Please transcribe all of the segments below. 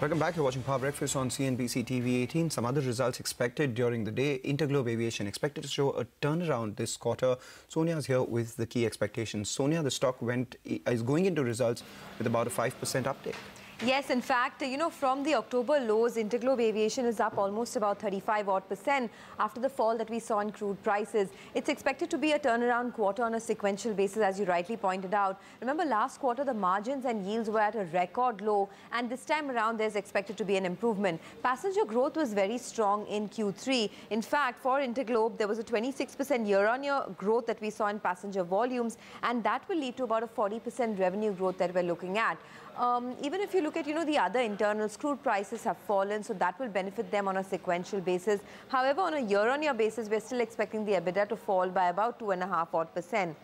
Welcome back. You're watching Power Breakfast on CNBC TV 18. Some other results expected during the day. Interglobe Aviation expected to show a turnaround this quarter. Sonia is here with the key expectations. Sonia, the stock is going into results with about a 5% uptake. Yes, in fact, from the October lows, Interglobe Aviation is up almost about 35% after the fall that we saw in crude prices. It's expected to be a turnaround quarter on a sequential basis, as you rightly pointed out. Remember, last quarter, the margins and yields were at a record low, and this time around, there's expected to be an improvement. Passenger growth was very strong in Q3. In fact, for Interglobe, there was a 26% year-on-year growth that we saw in passenger volumes, and that will lead to about a 40% revenue growth that we're looking at. Even if you look at, the other internals, crude prices have fallen, so that will benefit them on a sequential basis. However, on a year-on-year basis, we're still expecting the EBITDA to fall by about 2.5%.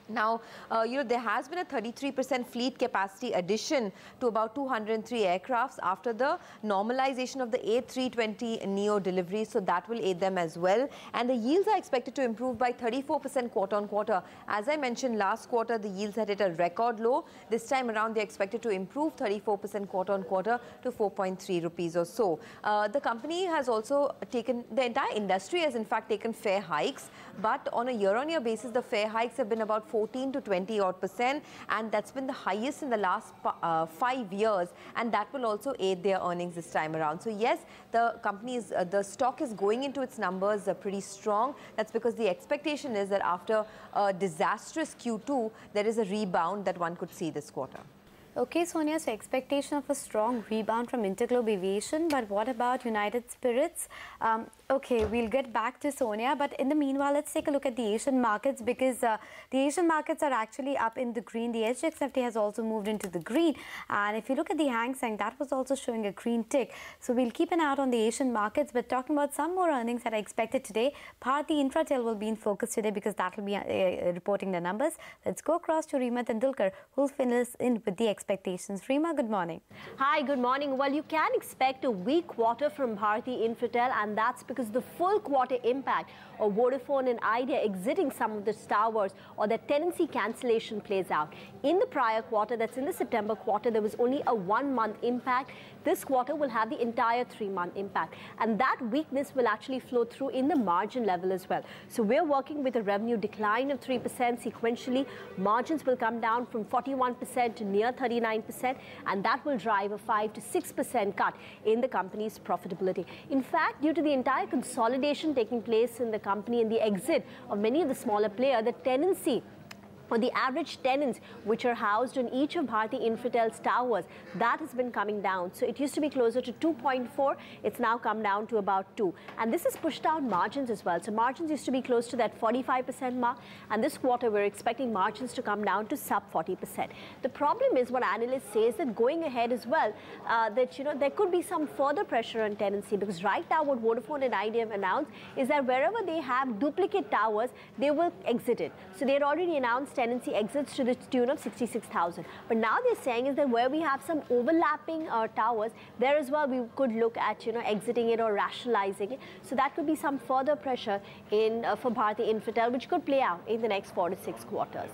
Now, there has been a 33% fleet capacity addition to about 203 aircrafts after the normalization of the A320neo deliveries, so that will aid them as well. And the yields are expected to improve by 34% quarter-on-quarter. As I mentioned, last quarter, the yields had hit a record low. This time around, they're expected to improve 34% quarter-on-quarter to 4.3 rupees or so. The company has also taken, the entire industry has in fact taken fare hikes, but on a year-on-year basis, the fare hikes have been about 14 to 20%, and that's been the highest in the last 5 years, and that will also aid their earnings this time around. So yes, the company's the stock is going into its numbers pretty strong. That's because the expectation is that after a disastrous Q2, there is a rebound that one could see this quarter. Okay, Sonia, so expectation of a strong rebound from Interglobe Aviation, but what about United Spirits? Okay, we'll get back to Sonia, but in the meanwhile, let's take a look at the Asian markets, because the Asian markets are actually up in the green. The SGX Nifty has also moved into the green, and if you look at the Hang Seng, that was also showing a green tick. So we'll keep an eye out on the Asian markets, but talking about some more earnings that are expected today, Bharti Infratel will be in focus today because that will be reporting the numbers. Let's go across to Reema Tendulkar, who'll fill us in with the expectations. Reema, good morning. Hi, good morning. Well, you can expect a weak quarter from Bharti Infratel, and that's because the full quarter impact of Vodafone and Idea exiting some of the towers or the tenancy cancellation plays out. In the prior quarter, that's in the September quarter, there was only a 1-month impact. This quarter will have the entire 3-month impact, and that weakness will actually flow through in the margin level as well. So we're working with a revenue decline of 3% sequentially. Margins will come down from 41% to near 39%, and that will drive a 5 to 6% cut in the company's profitability. In fact, due to the entire consolidation taking place in the company and the exit of many of the smaller players, the tenancy or the average tenants which are housed in each of Bharti Infratel's towers, that has been coming down. So it used to be closer to 2.4, it's now come down to about 2. And this has pushed down margins as well. So margins used to be close to that 45% mark, and this quarter we're expecting margins to come down to sub 40%. The problem is what analysts say is that going ahead as well, that there could be some further pressure on tenancy, because right now what Vodafone and Idea have announced is that wherever they have duplicate towers, they will exit it. So they had already announced tenancy exits to the tune of 66,000. But now they're saying is that where we have some overlapping towers, there as well we could look at exiting it or rationalizing it. So that could be some further pressure in for Bharti Infratel, which could play out in the next 4 to 6 quarters.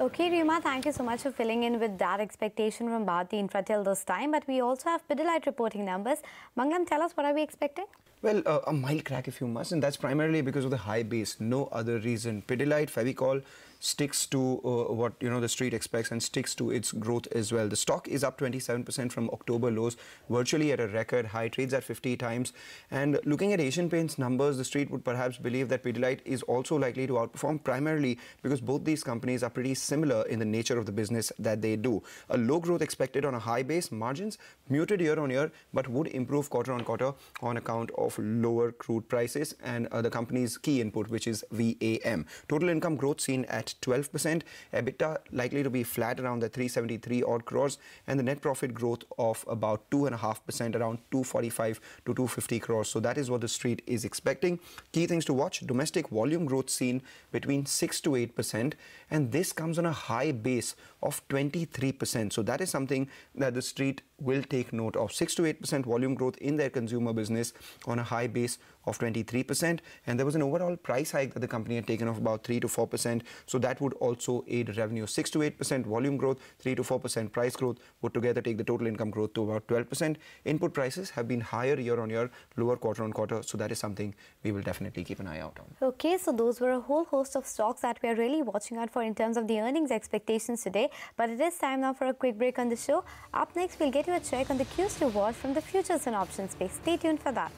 Okay, Reema, thank you so much for filling in with that expectation from Bharti Infratel this time. But we also have Pidilite reporting numbers. Mangalam, tell us, what are we expecting? Well, a mild crack if you must, and that's primarily because of the high base. No other reason. Pidilite, Fevicol sticks to what the street expects and sticks to its growth as well. The stock is up 27% from October lows, virtually at a record high, trades at 50 times. And looking at Asian Paints numbers, the street would perhaps believe that Pidilite is also likely to outperform, primarily because both these companies are pretty similar in the nature of the business that they do. A low growth expected on a high base, margins muted year on year, but would improve quarter on quarter on account of lower crude prices and the company's key input, which is VAM. Total income growth seen at 12%, EBITDA likely to be flat around the 373 odd crores, and the net profit growth of about 2.5%, around 245 to 250 crores. So that is what the street is expecting. Key things to watch: domestic volume growth seen between 6 to 8%, and this comes on a high base of 23%. So that is something that the street will take note of. 6 to 8% volume growth in their consumer business on a high base of 23%, and there was an overall price hike that the company had taken of about 3 to 4%. So that would also aid revenue. 6 to 8% volume growth, 3 to 4% price growth would together take the total income growth to about 12%. Input prices have been higher year on year, lower quarter on quarter. So that is something we will definitely keep an eye out on. Okay, so those were a whole host of stocks that we are really watching out for in terms of the earnings expectations today. But it is time now for a quick break on the show. Up next, we'll get you a check on the cues to watch from the futures and options space. Stay tuned for that.